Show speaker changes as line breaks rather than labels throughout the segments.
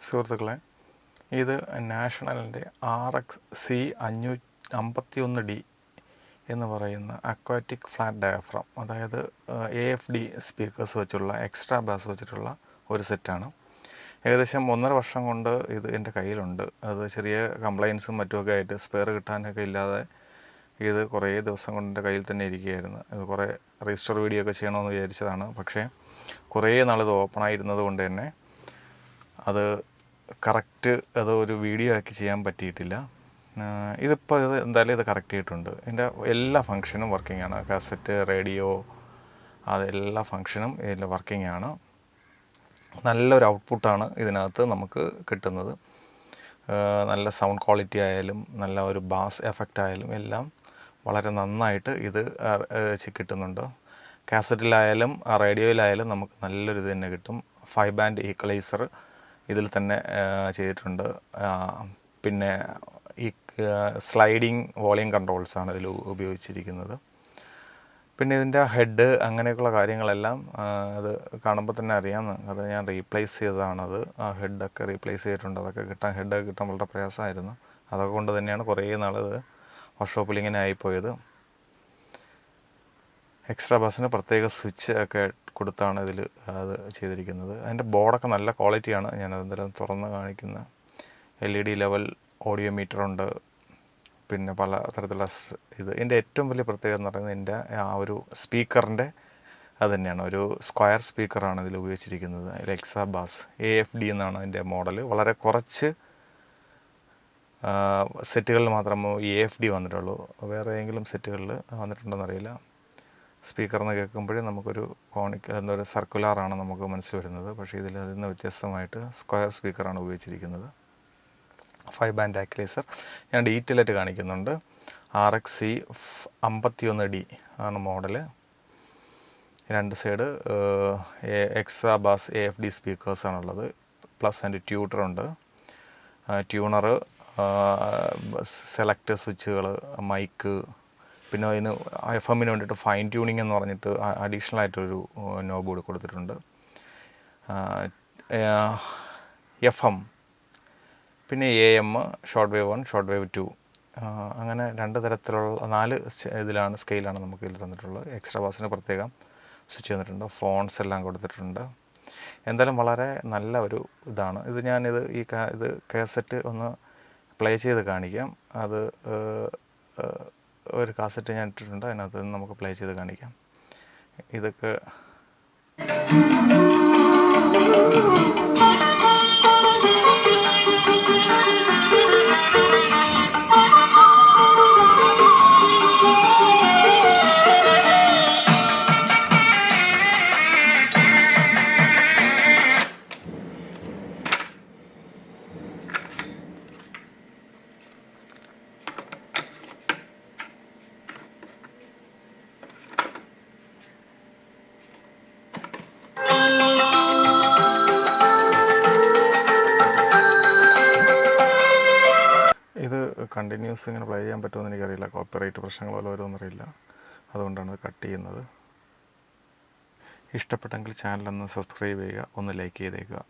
സുഹൃത്തുക്കളെ, ഇത് നാഷണലിൻ്റെ RXC551D എന്ന് പറയുന്ന അക്വാറ്റിക് ഫ്ലാറ്റ് ഡയഫ്രം, അതായത് AFD സ്പീക്കേഴ്സ് വെച്ചുള്ള എക്സ്ട്രാ ബാസ് വെച്ചിട്ടുള്ള ഒരു സെറ്റാണ്. ഏകദേശം 1.5 വർഷം കൊണ്ട് ഇത് എൻ്റെ കയ്യിലുണ്ട്. അത് ചെറിയ കംപ്ലയിൻസും മറ്റുമൊക്കെ ആയിട്ട് സ്പെയർ കിട്ടാനൊക്കെ ഇല്ലാതെ ഇത് കുറേ ദിവസം കൊണ്ട് എൻ്റെ കയ്യിൽ തന്നെ ഇരിക്കുകയായിരുന്നു. ഇത് കുറേ രജിസ്റ്റർ വീഡിയോ ഒക്കെ ചെയ്യണമെന്ന് വിചാരിച്ചതാണ്. പക്ഷേ കുറേ നാളിത് ഓപ്പണായിരുന്നത് കൊണ്ട് തന്നെ അത് കറക്റ്റ് ഒരു വീഡിയോ ആക്കി ചെയ്യാൻ പറ്റിയിട്ടില്ല. ഇതിപ്പോൾ എന്തായാലും ഇത് കറക്റ്റ് ചെയ്തിട്ടുണ്ട്. ഇതിൻ്റെ എല്ലാ ഫങ്ഷനും വർക്കിംഗ് ആണ്. കാസറ്റ്, റേഡിയോ, അതെല്ലാ ഫങ്ഷനും ഇതിൽ വർക്കിംഗ് ആണ്. നല്ലൊരു ഔട്ട്പുട്ടാണ് ഇതിനകത്ത് നമുക്ക് കിട്ടുന്നത്. നല്ല സൗണ്ട് ക്വാളിറ്റി ആയാലും നല്ല ഒരു ബാസ് എഫക്റ്റ് ആയാലും എല്ലാം വളരെ നന്നായിട്ട് ഇത് കിട്ടുന്നുണ്ട്. കാസറ്റിലായാലും റേഡിയോയിലായാലും നമുക്ക് നല്ലൊരു ഇത് തന്നെ കിട്ടും. 5 ബാൻഡ് ഈക്വലൈസർ ഇതിൽ തന്നെ ചെയ്തിട്ടുണ്ട്. പിന്നെ ഈ സ്ലൈഡിങ് വോളിയം കൺട്രോൾസാണ് ഇതിൽ ഉപയോഗിച്ചിരിക്കുന്നത്. പിന്നെ ഇതിൻ്റെ ഹെഡ് അങ്ങനെയൊക്കെയുള്ള കാര്യങ്ങളെല്ലാം അത് കാണുമ്പോൾ തന്നെ അറിയാം. അത് ഞാൻ റീപ്ലേസ് ചെയ്തതാണത്. ആ ഹെഡൊക്കെ റീപ്ലേസ് ചെയ്തിട്ടുണ്ട്. അതൊക്കെ ഹെഡൊക്കെ കിട്ടാൻ വളരെ പ്രയാസമായിരുന്നു. അതൊക്കെ കൊണ്ട് തന്നെയാണ് കുറേ നാളത് വർക്ക്ഷോപ്പിൽ ഇങ്ങനെ ആയിപ്പോയത്. എക്സ്ട്രാ ബാസിന് പ്രത്യേക സ്വിച്ച് ഒക്കെ കൊടുത്താണ് ഇതിൽ അത് ചെയ്തിരിക്കുന്നത്. അതിൻ്റെ ബോർഡൊക്കെ നല്ല ക്വാളിറ്റിയാണ്. ഞാനതെന്തായാലും തുറന്ന് കാണിക്കുന്ന LED ലെവൽ ഓഡിയോ മീറ്ററുണ്ട്. പിന്നെ പല തരത്തിലുള്ള ഇതിൻ്റെ ഏറ്റവും വലിയ പ്രത്യേകത എന്ന് പറയുന്നത് ഇതിൻ്റെ ആ ഒരു സ്പീക്കറിൻ്റെ അത് തന്നെയാണ്. ഒരു സ്ക്വയർ സ്പീക്കറാണ് ഇതിൽ ഉപയോഗിച്ചിരിക്കുന്നത്. എക്സ്ട്രാ ബാസ് AFD എന്നാണ് അതിൻ്റെ മോഡൽ. വളരെ കുറച്ച് സെറ്റുകളിൽ മാത്രമേ AFD വന്നിട്ടുള്ളൂ. വേറെ ഏതെങ്കിലും സെറ്റുകളിൽ വന്നിട്ടുണ്ടോയെന്നറിയില്ല. സ്പീക്കറിന് കേൾക്കുമ്പോഴേ നമുക്കൊരു ഒരു സർക്കുലാറാണ് നമുക്ക് മനസ്സിൽ വരുന്നത്. പക്ഷേ ഇതിൽ അതിൽ നിന്ന് വ്യത്യസ്തമായിട്ട് സ്ക്വയർ സ്പീക്കറാണ് ഉപയോഗിച്ചിരിക്കുന്നത്. 5 ബാൻഡ് ആക്വലൈസർ ഞാൻ ഡീറ്റെയിൽ ആയിട്ട് കാണിക്കുന്നുണ്ട്. RXC51D ആണ് model. 2 side extra bass AFD സ്പീക്കേഴ്സാണുള്ളത്. പ്ലസ് ആൻഡ് ട്യൂട്ടറുണ്ട്. ട്യൂണർ, സെലക്ട് സ്വിച്ചുകൾ, മൈക്ക്, പിന്നെ അതിന് FM-ന് വേണ്ടിയിട്ട് ഫൈൻ ട്യൂണിങ് എന്ന് പറഞ്ഞിട്ട് അഡീഷണൽ ആയിട്ടൊരു നോബ് കൂടി കൊടുത്തിട്ടുണ്ട്. FM, പിന്നെ AM, short wave 1, short wave 2, അങ്ങനെ 2 തരത്തിലുള്ള 4 ഇതിലാണ് സ്കെയിലാണ് നമുക്ക് ഇതിൽ തന്നിട്ടുള്ളത്. എക്സ്ട്രാ ബാസിന് പ്രത്യേകം സ്വിച്ച് തന്നിട്ടുണ്ട്. ഫോൺസ് എല്ലാം കൊടുത്തിട്ടുണ്ട്. എന്തായാലും വളരെ നല്ല ഒരു ഇതാണ് ഇത്. ഞാനിത് ഇത് കാസറ്റ് ഒന്ന് പ്ലേ ചെയ്ത് കാണിക്കാം. അത് ഒരു കാസറ്റ് ഞാൻ ഇട്ടിട്ടുണ്ട്. അതിനകത്ത് നമുക്ക് പ്ലേ ചെയ്ത് കാണിക്കാം. ഇതൊക്കെ കണ്ടിന്യൂസ് ഇങ്ങനെ പ്ലേ ചെയ്യാൻ പറ്റുമെന്ന് എനിക്കറിയില്ല. കോപ്പിറൈറ്റ് പ്രശ്നങ്ങൾ വല്ലതും വരുമെന്നറിയില്ല. അതുകൊണ്ടാണ് ഇത് കട്ട് ചെയ്യുന്നത്. ഇഷ്ടപ്പെട്ടെങ്കിൽ ചാനലൊന്ന് സബ്സ്ക്രൈബ് ചെയ്യുക, ഒന്ന് ലൈക്ക് ചെയ്തേക്കുക.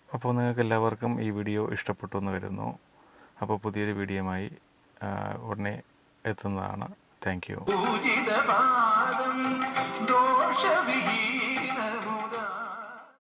അപ്പോൾ നിങ്ങൾക്ക് എല്ലാവർക്കും ഈ വീഡിയോ ഇഷ്ടപ്പെട്ടു എന്ന് കരുതുന്നു. അപ്പോൾ പുതിയൊരു വീഡിയോയുമായി ഉടനെ എത്തുന്നതാണ്. Thank you.